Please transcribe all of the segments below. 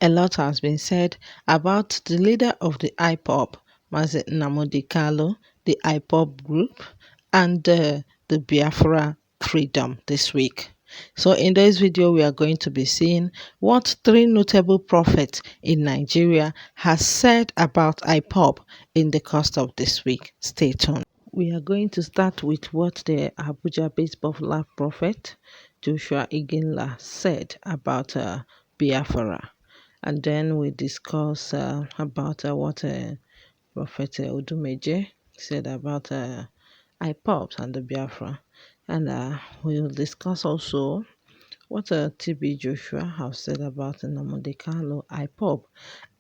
A lot has been said about the leader of the Ipob, Mazi Nnamdi Kanu, the Ipob group, and the Biafra freedom this week. So in this video, we are going to be seeing what three notable prophets in Nigeria has said about Ipob in the course of this week. Stay tuned. We are going to start with what the Abuja-based popular prophet Joshua Iginla said about Biafra, and then we discuss about what Prophet Odumeje said about Ipob and the Biafra, and we'll discuss also what TB Joshua have said about Nnamdi Kanu, Ipob,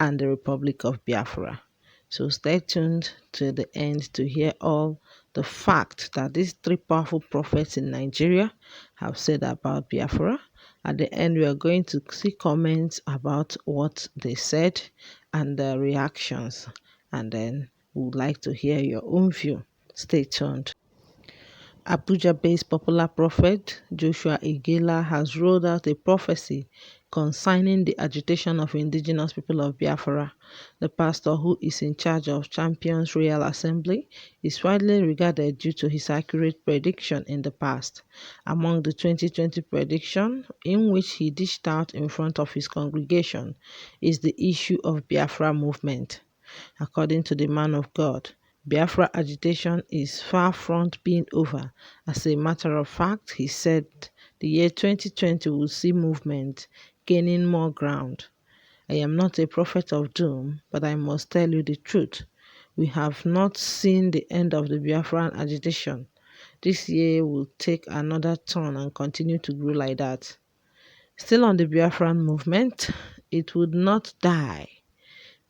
and the Republic of Biafra. So stay tuned to the end to hear all the facts that these three powerful prophets in Nigeria have said about Biafra. At the end, we are going to see comments about what they said and the reactions. And then we would like to hear your own view. Stay tuned. Abuja-based popular prophet Joshua Igela has rolled out a prophecy concerning the agitation of indigenous people of Biafra. The pastor, who is in charge of Champions Royal Assembly, is widely regarded due to his accurate prediction in the past. Among the 2020 prediction, in which he dished out in front of his congregation, is the issue of Biafra movement. According to the man of God, Biafra agitation is far from being over. As a matter of fact, he said the year 2020 will see movement gaining more ground. I am not a prophet of doom, but I must tell you the truth. We have not seen the end of the Biafran agitation. This year will take another turn and continue to grow like that. Still on the Biafran movement, it would not die.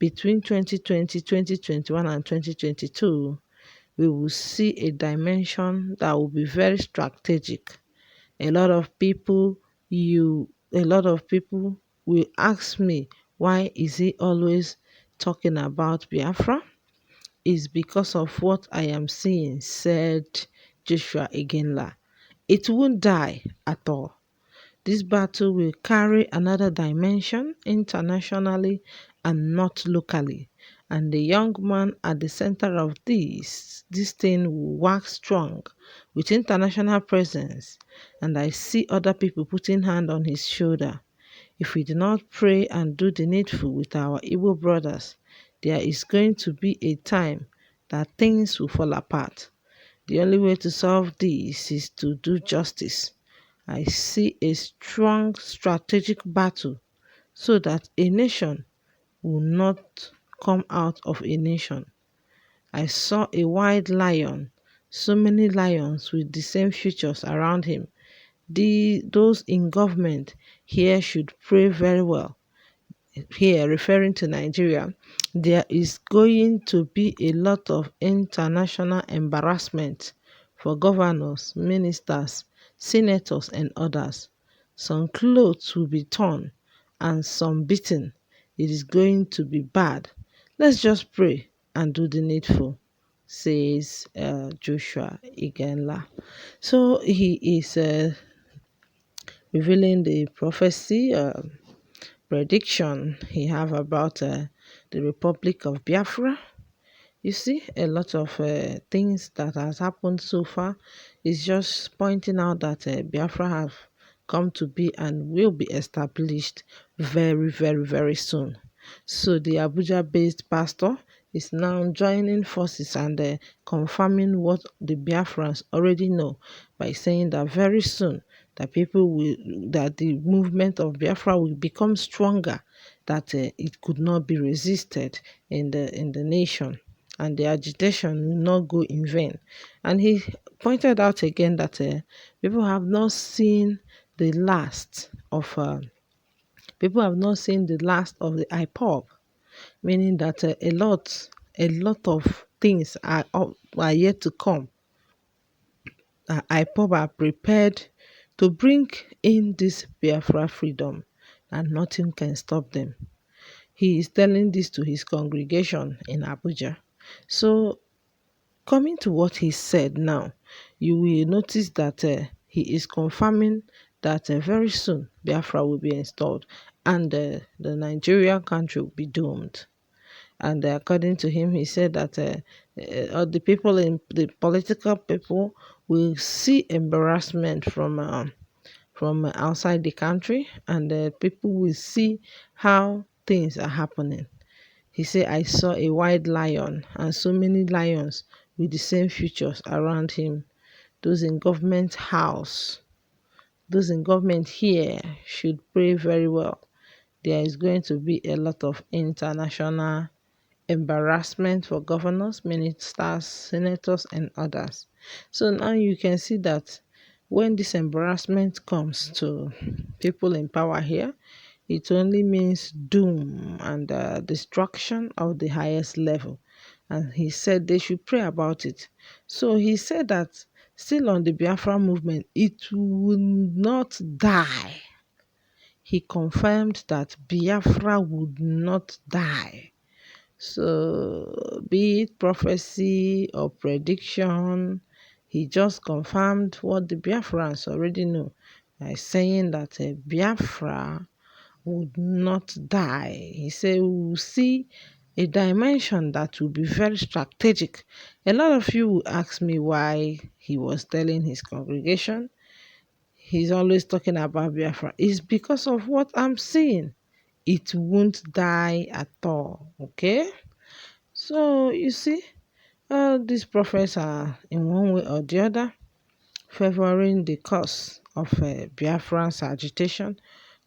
Between 2020, 2021, and 2022, we will see a dimension that will be very strategic. A lot of people will ask me, why is he always talking about Biafra? It's because of what I am seeing, said Joshua Iginla. It won't die at all. This battle will carry another dimension internationally and not locally. And the young man at the center of this thing will wax strong with international presence. And I see other people putting hand on his shoulder. If we do not pray and do the needful with our Igbo brothers, there is going to be a time that things will fall apart. The only way to solve this is to do justice. I see a strong strategic battle so that a nation will not come out of a nation. I saw a wild lion, so many lions with the same features around him. Those in government here should pray very well. Here, referring to Nigeria, there is going to be a lot of international embarrassment for governors, ministers, senators, and others. Some clothes will be torn and some beaten. It is going to be bad. Let's just pray and do the needful, says Joshua Igenla. So he is revealing the prophecy. Prediction he have about the Republic of Biafra. You see, a lot of things that has happened so far is just pointing out that Biafra have come to be and will be established very, very, very soon. So the Abuja-based pastor is now joining forces and confirming what the Biafrans already know by saying that very soon that the movement of Biafra will become stronger, that it could not be resisted in the nation, and the agitation will not go in vain. And he pointed out again that people have not seen the last of the IPOB, meaning that a lot of things are yet to come. IPOB are prepared to bring in this Biafra freedom, and nothing can stop them. He is telling this to his congregation in Abuja. So, coming to what he said now, you will notice that he is confirming that very soon Biafra will be installed. and the Nigerian country will be doomed. And according to him, he said that all the people in the political people will see embarrassment from outside the country, and people will see how things are happening. He said, I saw a white lion and so many lions with the same features around him. Those in government house, those in government here should pray very well. There is going to be a lot of international embarrassment for governors, ministers, senators, and others. So now you can see that when this embarrassment comes to people in power here, it only means doom and destruction of the highest level. And he said they should pray about it. So he said that still on the Biafra movement, it will not die. He confirmed that Biafra would not die. So, be it prophecy or prediction, he just confirmed what the Biafrans already know by saying that Biafra would not die. He said, we will see a dimension that will be very strategic. A lot of you will ask me why he was telling his congregation he's always talking about Biafra. It's because of what I'm seeing. It won't die at all. Okay? So you see, these prophets are in one way or the other favoring the cause of Biafran's agitation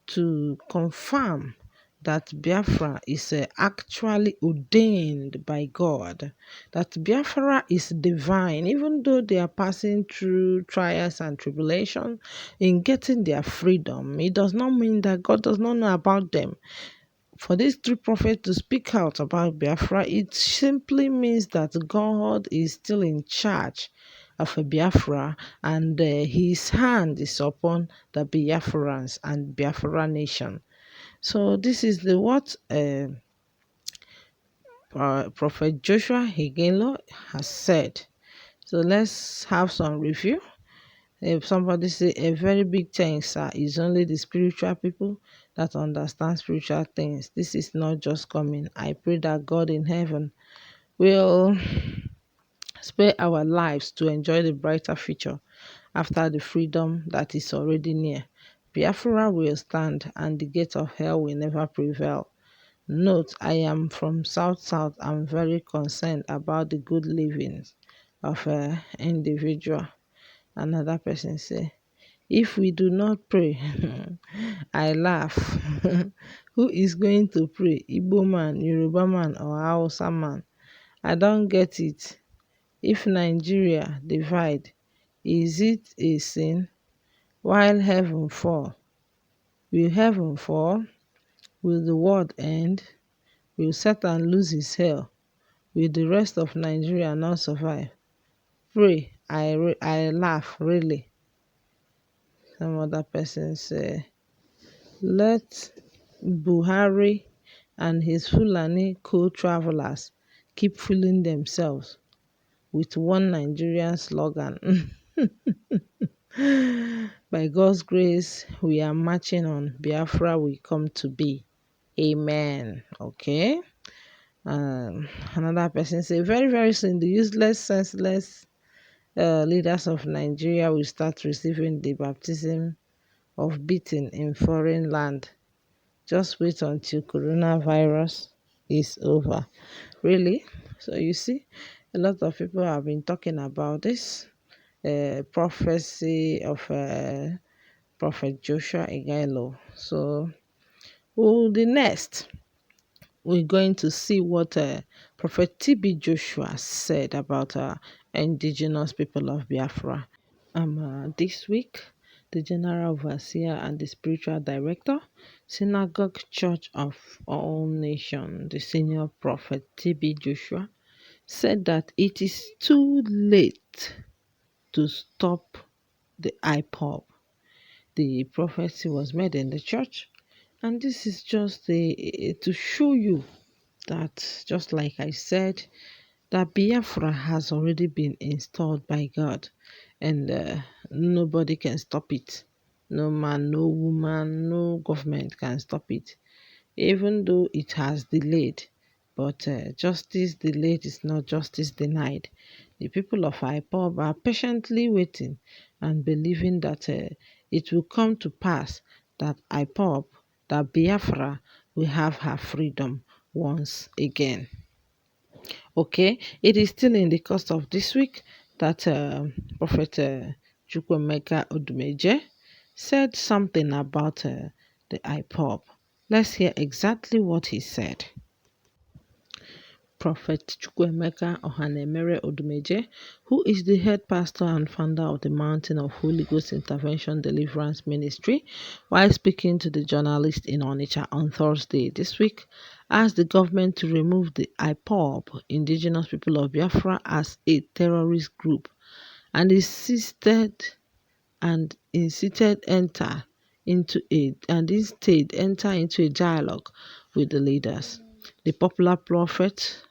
to confirm that Biafra is actually ordained by God, that Biafra is divine, even though they are passing through trials and tribulation in getting their freedom. It does not mean that God does not know about them. For these three prophets to speak out about Biafra, it simply means that God is still in charge of Biafra, and his hand is upon the Biafrans and Biafra nation. So this is the what Prophet Joshua Higelo has said. So let's have some review. If somebody say a very big thanks, sir, is only the spiritual people that understand spiritual things. This is not just coming. I pray that God in heaven will spare our lives to enjoy the brighter future after the freedom that is already near. Biafra will stand and the gate of hell will never prevail. Note, I am from South South. I'm very concerned about the good living of an individual. Another person say, if we do not pray, I laugh. Who is going to pray? Igbo man, Yoruba man, or Hausa man? I don't get it. If Nigeria divide, is it a sin? While heaven fall, will heaven fall? Will the world end? Will Satan lose his hell? Will the rest of Nigeria not survive? Pray, I laugh, really. Some other person say, let Buhari and his Fulani co-travelers keep fooling themselves with one Nigerian slogan. By God's grace, we are marching on. Biafra will come to be. Amen. Okay. Another person say, very, very soon, the useless, senseless leaders of Nigeria will start receiving the baptism of beating in foreign land. Just wait until coronavirus is over. Really? So you see, a lot of people have been talking about this prophecy of Prophet Joshua Igailo. So, the next, we're going to see what Prophet TB Joshua said about indigenous people of Biafra. This week, the General Overseer and the Spiritual Director, Synagogue Church of All Nations, the Senior Prophet TB Joshua, said that it is too late to stop the Ipob. The prophecy was made in the church, and this is just to show you that, just like I said, that Biafra has already been installed by God, and nobody can stop it. No man, no woman, no government can stop it, even though it has delayed. But justice delayed is not justice denied. The people of Ipob are patiently waiting and believing that it will come to pass that Ipob, that Biafra, will have her freedom once again. Okay, it is still in the course of this week that Prophet Chukwemeka Odumeje said something about the IPOB. Let's hear exactly what he said. Prophet Chukwemeka Ohanemere Odumeje, who is the head pastor and founder of the Mountain of Holy Ghost Intervention Deliverance Ministry, while speaking to the journalist in Onitsha on Thursday this week, asked the government to remove the IPOB, Indigenous People of Biafra, as a terrorist group, and insisted enter into a dialogue with the leaders. The popular prophet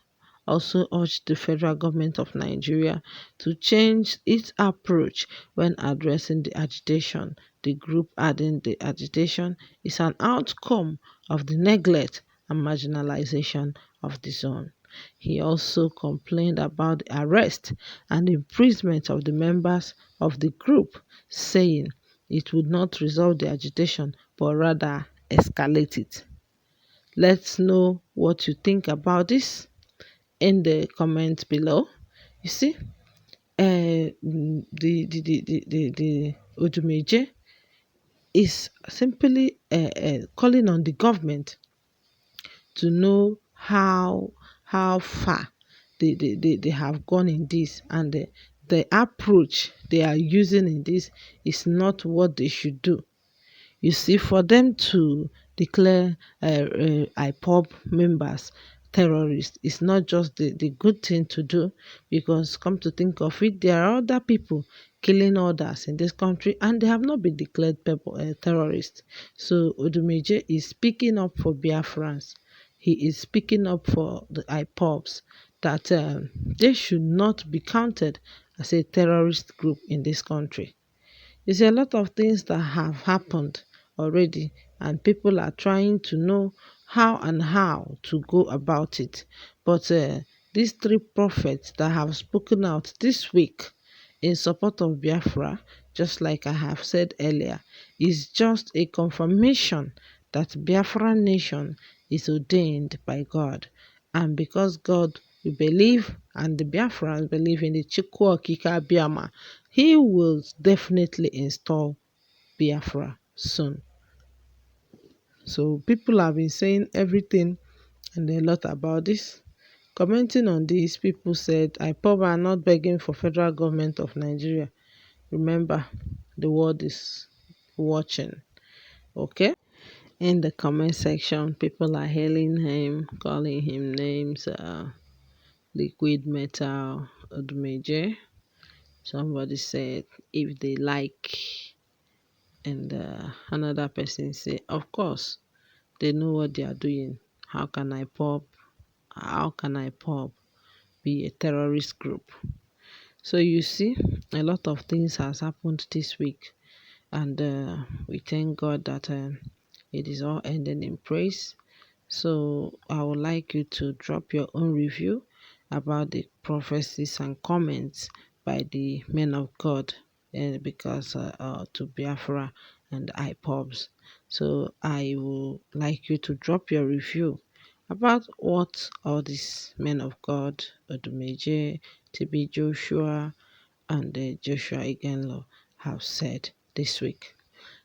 also urged the federal government of Nigeria to change its approach when addressing the agitation, the group adding the agitation is an outcome of the neglect and marginalization of the zone. He also complained about the arrest and imprisonment of the members of the group, saying it would not resolve the agitation but rather escalate it. Let's know what you think about this in the comments below. You see, the Odumeje is simply calling on the government to know how far they have gone in this, and the approach they are using in this is not what they should do. You see, for them to declare IPOB members terrorists is not just the good thing to do, because come to think of it, there are other people killing others in this country and they have not been declared terrorists. So Odumeje is speaking up for Biafrans. He is speaking up for the IPOBs that they should not be counted as a terrorist group in this country. There's a lot of things that have happened already, and people are trying to know how to go about it. But these three prophets that have spoken out this week in support of Biafra, just like I have said earlier, is just a confirmation that Biafra nation is ordained by God. And because God, we believe, and the Biafrans believe in the Chukwuokika Biama, he will definitely install Biafra soon. So people have been saying everything and a lot about this. Commenting on this, people said, IPOB are not begging for federal government of Nigeria. Remember, the world is watching. Okay? In the comment section, people are hailing him, calling him names, liquid metal, Odumeje. Somebody said, if they like, and another person say, of course, they know what they are doing. How can I pop be a terrorist group? So you see, a lot of things has happened this week, and we thank God that it is all ending in praise. So I would like you to drop your own review about the prophecies and comments by the men of God, because to Biafra and IPOBs. So I would like you to drop your review about what all these men of God, Odumeje, TB Joshua, and Joshua Igenlo have said this week.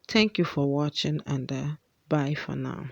Thank you for watching, and bye for now.